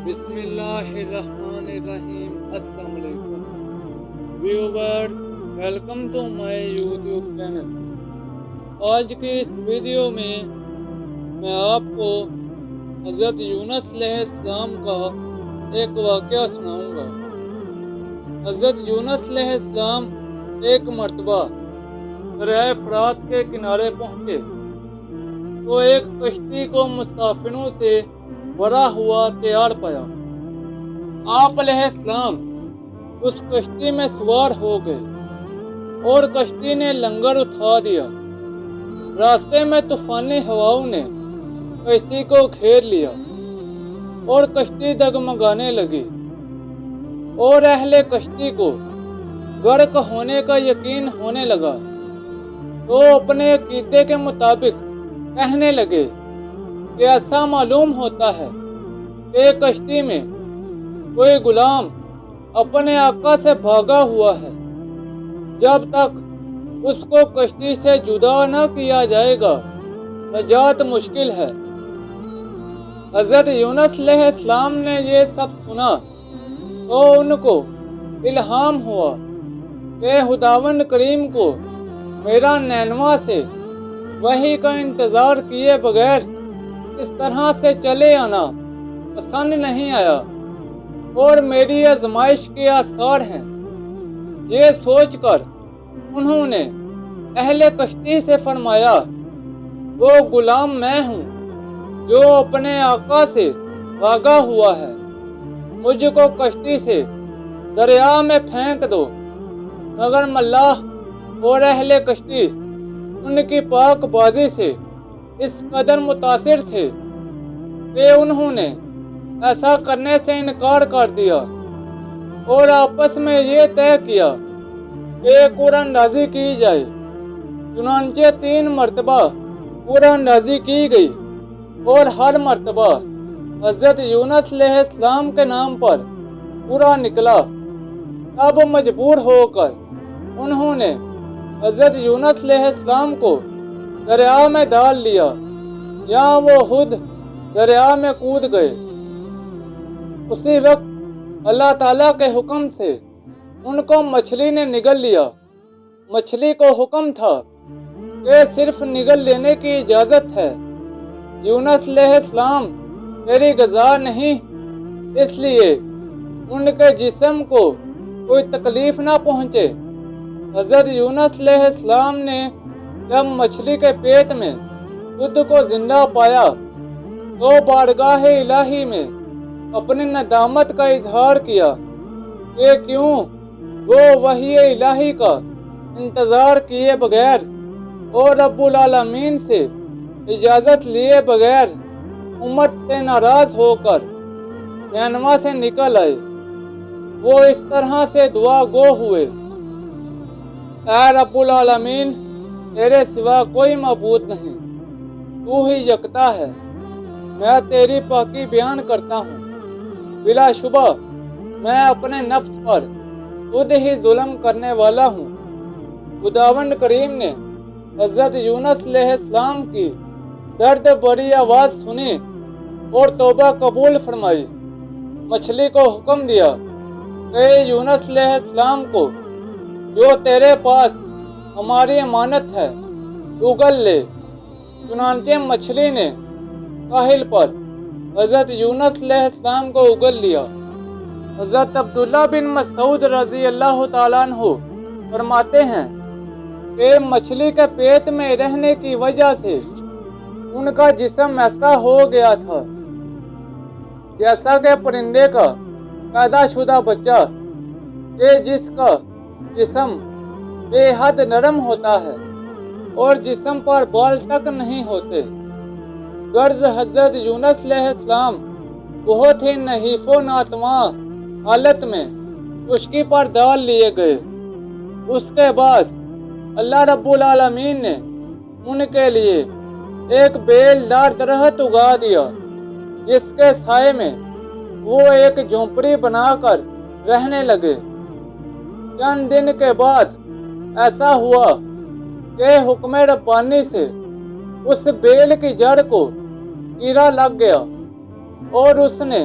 بسم اللہ الرحمن الرحیم۔ السلام علیکم viewers, welcome to my YouTube channel. آج کی اس ویڈیو میں آپ کو حضرت یونس علیہ السلام کا ایک واقعہ سناؤں گا۔ حضرت یونس علیہ السلام ایک مرتبہ دریائے فرات کے کنارے پہنچے تو ایک کشتی کو مسافروں سے بھرا ہوا تیار پایا۔ آپ علیہ السلام اس کشتی میں سوار ہو گئے اور کشتی نے لنگر اٹھا دیا۔ راستے میں طوفانی ہواؤں نے کشتی کو گھیر لیا اور کشتی ڈگمگانے لگی، اور اہل کشتی کو غرق ہونے کا یقین ہونے لگا تو اپنے عقیدے کے مطابق کہنے لگے کہ ایسا معلوم ہوتا ہے کہ کشتی میں کوئی غلام اپنے آقا سے بھاگا ہوا ہے۔ جب تک اس کو کشتی سے جدا نہ کیا جائے گا نجات مشکل ہے۔ حضرت یونس علیہ السلام نے یہ سب سنا تو ان کو الہام ہوا کہ خداوند کریم کو میرا نینوا سے وحی کا انتظار کیے بغیر اس طرح سے چلے آنا پسند نہیں آیا اور میری آزمائش کے آثار ہیں۔ یہ سوچ کر انہوں نے اہل کشتی سے فرمایا، وہ غلام میں ہوں جو اپنے آقا سے بھاگا ہوا ہے، مجھ کو کشتی سے دریا میں پھینک دو۔ مگر ملاح اور اہل کشتی ان کی پاک بازی سے اس قدر متاثر تھے کہ انہوں نے ایسا کرنے سے انکار کر دیا اور آپس میں یہ طے کیا کہ قرآن اندازی کی جائے۔ چنانچہ 3 مرتبہ قرآن اندازی کی گئی اور ہر مرتبہ حضرت یونس علیہ السلام کے نام پر قرآن نکلا۔ اب مجبور ہو کر انہوں نے حضرت یونس علیہ السلام کو دریا میں ڈال لیا، جہاں وہ خود دریا میں کود گئے۔ اسی وقت اللہ تعالیٰ کے حکم سے ان کو مچھلی نے نگل لیا۔ مچھلی کو حکم تھا کہ صرف نگل لینے کی اجازت ہے، یونس علیہ السلام تیری غذا نہیں، اس لیے ان کے جسم کو کوئی تکلیف نہ پہنچے۔ حضرت یونس علیہ السلام نے جب مچھلی کے پیٹ میں خود کو زندہ پایا تو بارگاہ الہی میں اپنی ندامت کا اظہار کیا کہ کیوں وہ وحی الہی کا انتظار کیے بغیر اور رب العالمین سے اجازت لیے بغیر امت سے ناراض ہو کر نینوا سے نکل آئے۔ وہ اس طرح سے دعا گو ہوئے، اے رب العالمین، تیرے سوا کوئی معبود نہیں، تو ہی یکتا ہے، میں تیری پاکی بیان کرتا ہوں۔ بلا شبہ میں اپنے نفس پر خود ہی ظلم کرنے والا ہوں۔ خداوند کریم نے حضرت یونس علیہ السلام کی درد بھری آواز سنی اور توبہ قبول فرمائی۔ مچھلی کو حکم دیا کہ یونس علیہ السلام کو جو تیرے پاس ہماری امانت ہے اگل لے۔ چنانچہ مچھلی نے ساحل پر حضرت یونس علیہ السلام کو اگل لیا۔ حضرت عبداللہ بن مسعود رضی اللہ تعالیٰ عنہ فرماتے ہیں کہ مچھلی کے پیٹ میں رہنے کی وجہ سے ان کا جسم ایسا ہو گیا تھا جیسا کہ پرندے کا پیدا شدہ بچہ کہ جس کا جسم بے حد نرم ہوتا ہے اور جسم پر بال تک نہیں ہوتے۔ غرض حضرت یونس علیہ السلام بہت ہی نحیف و ناتواں حالت میں خشکی پر ڈال لیے گئے۔ اس کے بعد اللہ رب العالمین نے ان کے لیے ایک بیل دار درخت اگا دیا جس کے سائے میں وہ ایک جھونپڑی بنا کر رہنے لگے۔ چند دن کے بعد ایسا ہوا کہ حکم ربانی سے اس بیل کی جڑ کو کیڑا لگ گیا اور اس نے